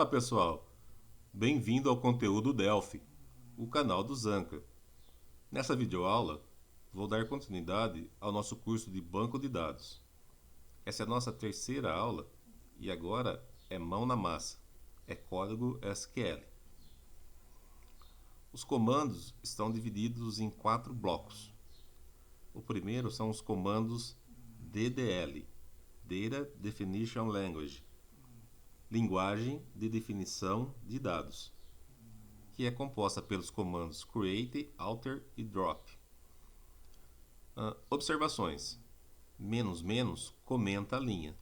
Olá, pessoal! Bem-vindo ao conteúdo Delphi, o canal do Zanca. Nessa videoaula, vou dar continuidade ao nosso curso de banco de dados. Essa é a nossa terceira aula e agora é mão na massa, é código SQL. Os comandos estão divididos em 4 blocos. O primeiro são os comandos DDL, Data Definition Language, linguagem de definição de dados, que é composta pelos comandos create, alter e drop. Observações: menos menos comenta a linha.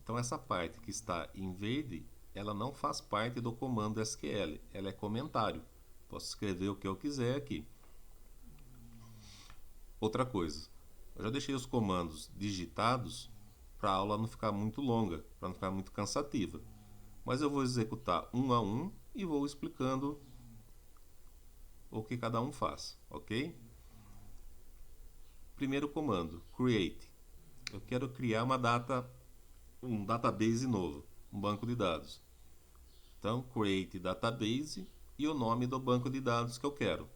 Então essa parte que está em verde, ela não faz parte do comando SQL, ela é comentário. Posso escrever o que eu quiser aqui. Outra coisa, eu já deixei os comandos digitados para a aula não ficar muito longa, para não ficar muito cansativa. Mas eu vou executar um a um e vou explicando o que cada um faz, ok? Primeiro comando, create. Eu quero criar um database novo, um banco de dados. Então, create database e o nome do banco de dados que eu quero.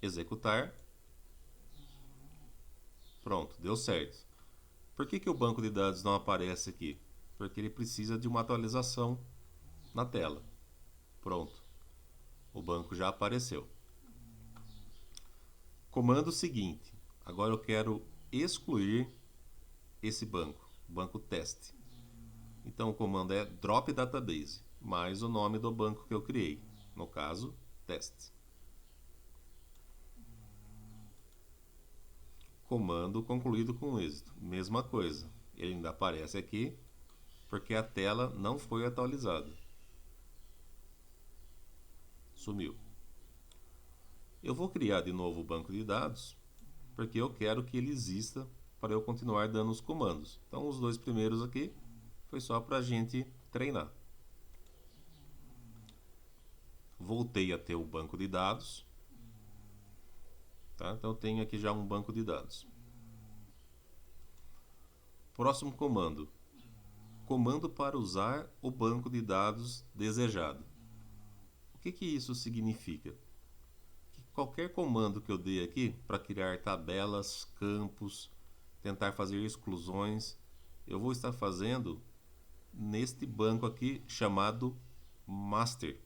Executar. Pronto, deu certo. Por que o banco de dados não aparece aqui? Porque ele precisa de uma atualização na tela. Pronto, o banco já apareceu. Comando seguinte, agora eu quero excluir esse banco, o banco teste. Então o comando é drop database, mais o nome do banco que eu criei, no caso, teste. Comando concluído com êxito, mesma coisa, ele ainda aparece aqui porque a tela não foi atualizada. Sumiu. Eu vou criar de novo o banco de dados, porque eu quero que ele exista para eu continuar dando os comandos. Então os dois primeiros aqui foi só para a gente treinar. Voltei a ter o banco de dados. Tá? Então eu tenho aqui já um banco de dados. Próximo comando. Comando para usar o banco de dados desejado. O que isso significa? Que qualquer comando que eu dê aqui para criar tabelas, campos, tentar fazer exclusões, eu vou estar fazendo neste banco aqui chamado master.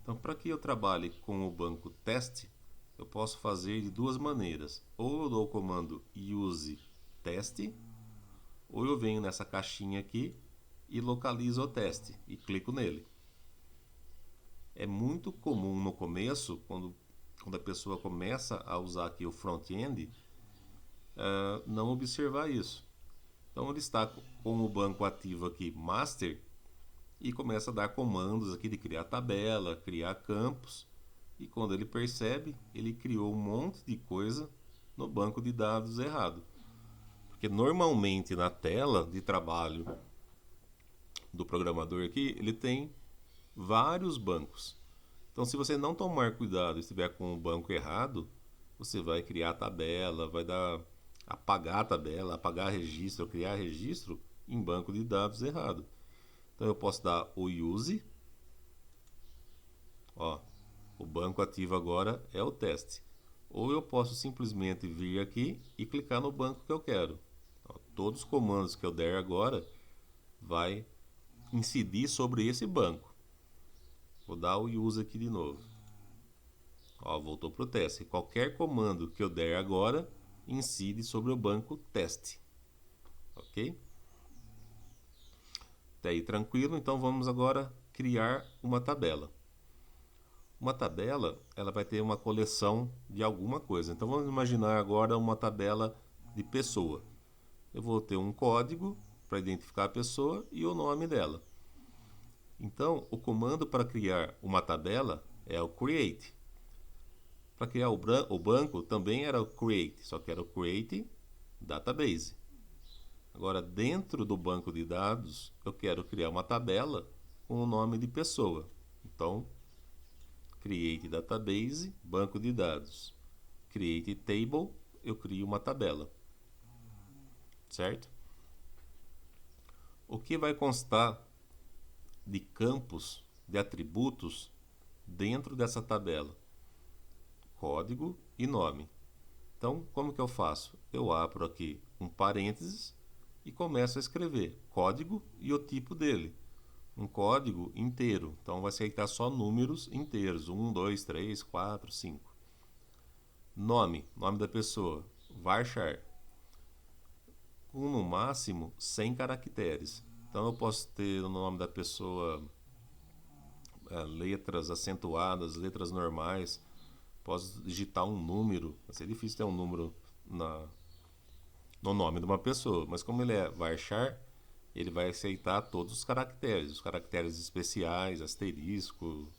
Então, para que eu trabalhe com o banco teste, eu posso fazer de duas maneiras. Ou eu dou o comando use teste, ou eu venho nessa caixinha aqui e localizo o teste e clico nele. É muito comum no começo, quando a pessoa começa a usar aqui o front-end, não observar isso. Então ele está com o banco ativo aqui master e começa a dar comandos aqui de criar tabela, criar campos, e quando ele percebe, ele criou um monte de coisa no banco de dados errado. Porque normalmente na tela de trabalho do programador aqui, ele tem vários bancos. Então se você não tomar cuidado e estiver com o banco errado, você vai criar tabela, vai apagar a tabela, apagar registro, criar registro em banco de dados errado. Então eu posso dar o use. Ó, o banco ativo agora é o teste. Ou eu posso simplesmente vir aqui e clicar no banco que eu quero. Ó, todos os comandos que eu der agora vai incidir sobre esse banco. Vou dar o use aqui de novo. Ó, voltou para o teste. Qualquer comando que eu der agora incide sobre o banco teste. Ok? Até aí tranquilo, então vamos agora criar uma tabela. Uma tabela, ela vai ter uma coleção de alguma coisa. Então vamos imaginar agora uma tabela de pessoa. Eu vou ter um código para identificar a pessoa e o nome dela. Então o comando para criar uma tabela é o create. Para criar o banco também era o create, só que era o create database. Agora, dentro do banco de dados, eu quero criar uma tabela com o nome de pessoa. Então, create database, banco de dados. Create table, eu crio uma tabela. Certo? O que vai constar de campos, de atributos dentro dessa tabela: código e nome. Então, como que eu faço? Eu abro aqui um parênteses e começo a escrever código e o tipo dele. Um código inteiro, então vai aceitar só números inteiros: 1, 2, 3, 4, 5. Nome da pessoa, varchar, com no máximo 100 caracteres. Então eu posso ter o nome da pessoa, letras acentuadas, letras normais. Posso digitar um número. Vai ser difícil ter um número no nome de uma pessoa, mas como ele é varchar, ele vai aceitar todos os caracteres especiais, asterisco,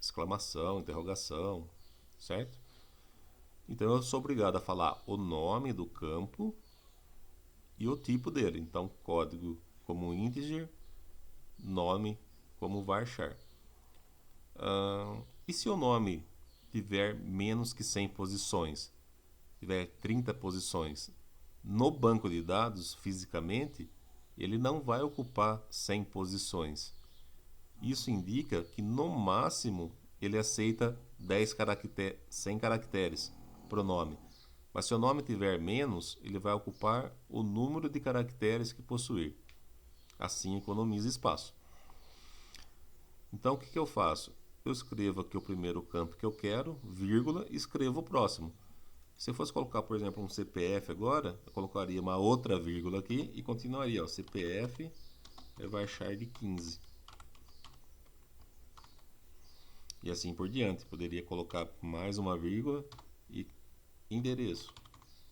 exclamação, interrogação, certo? Então eu sou obrigado a falar o nome do campo e o tipo dele. Então, código como integer, nome como varchar. E se o nome tiver menos que 100 posições, tiver 30 posições, no banco de dados, fisicamente, ele não vai ocupar 100 posições. Isso indica que, no máximo, ele aceita 100 caracteres para o nome. Mas se o nome tiver menos, ele vai ocupar o número de caracteres que possuir. Assim economiza espaço. Então o que eu faço? Eu escrevo aqui o primeiro campo que eu quero, vírgula, e escrevo o próximo. Se eu fosse colocar, por exemplo, um CPF agora, eu colocaria uma outra vírgula aqui e continuaria. Ó, CPF é varchar de 15. E assim por diante. Poderia colocar mais uma vírgula e endereço.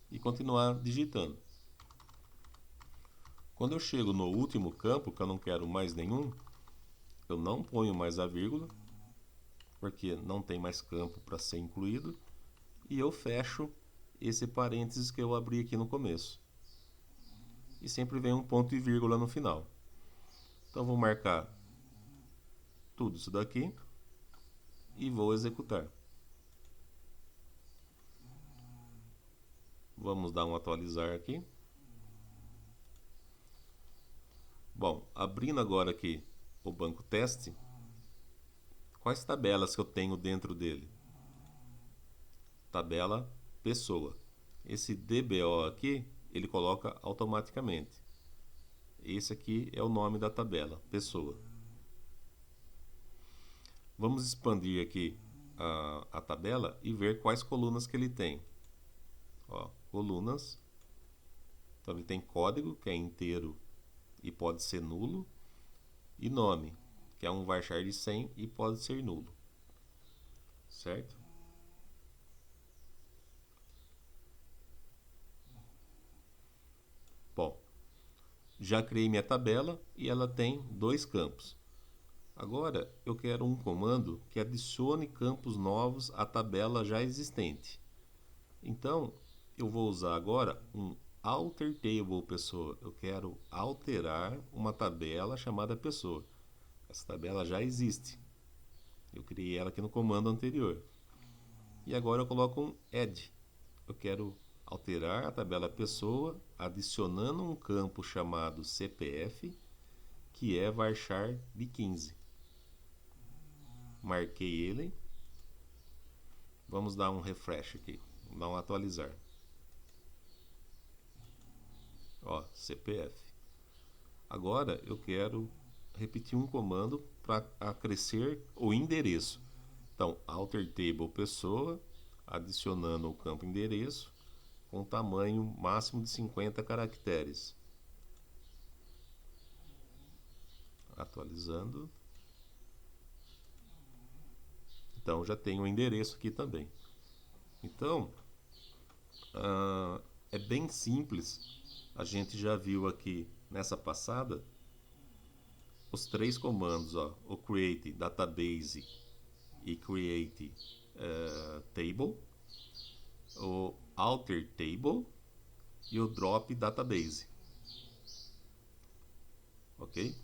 E continuar digitando. Quando eu chego no último campo, que eu não quero mais nenhum, eu não ponho mais a vírgula, porque não tem mais campo para ser incluído, e eu fecho esse parênteses que eu abri aqui no começo. E sempre vem um ponto e vírgula no final. Então vou marcar tudo isso daqui e vou executar. Vamos dar um atualizar aqui. Bom, abrindo agora aqui o banco teste, quais tabelas que eu tenho dentro dele? Tabela pessoa. Esse DBO aqui, ele coloca automaticamente. Esse aqui é o nome da tabela, pessoa. Vamos expandir aqui a tabela e ver quais colunas que ele tem. Ó, colunas. Então ele tem código, que é inteiro e pode ser nulo, e nome, que é um varchar de 100 e pode ser nulo. Certo? Bom, já criei minha tabela e ela tem dois campos. Agora eu quero um comando que adicione campos novos à tabela já existente. Então eu vou usar agora um alter table pessoa. Eu quero alterar uma tabela chamada pessoa. Essa tabela já existe. Eu criei ela aqui no comando anterior. E agora eu coloco um add. Eu quero alterar a tabela pessoa adicionando um campo chamado CPF, que é varchar de 15. Marquei ele. Vamos dar um refresh aqui. Vamos dar um atualizar. Ó, CPF. Agora eu quero repetir um comando para acrescer o endereço. Então, alter table pessoa, adicionando o campo endereço, com tamanho máximo de 50 caracteres. Atualizando. Então, já tem o endereço aqui também. Então, é bem simples. A gente já viu aqui nessa passada os três comandos, ó, o create database e create table, o alter table e o drop database. Ok?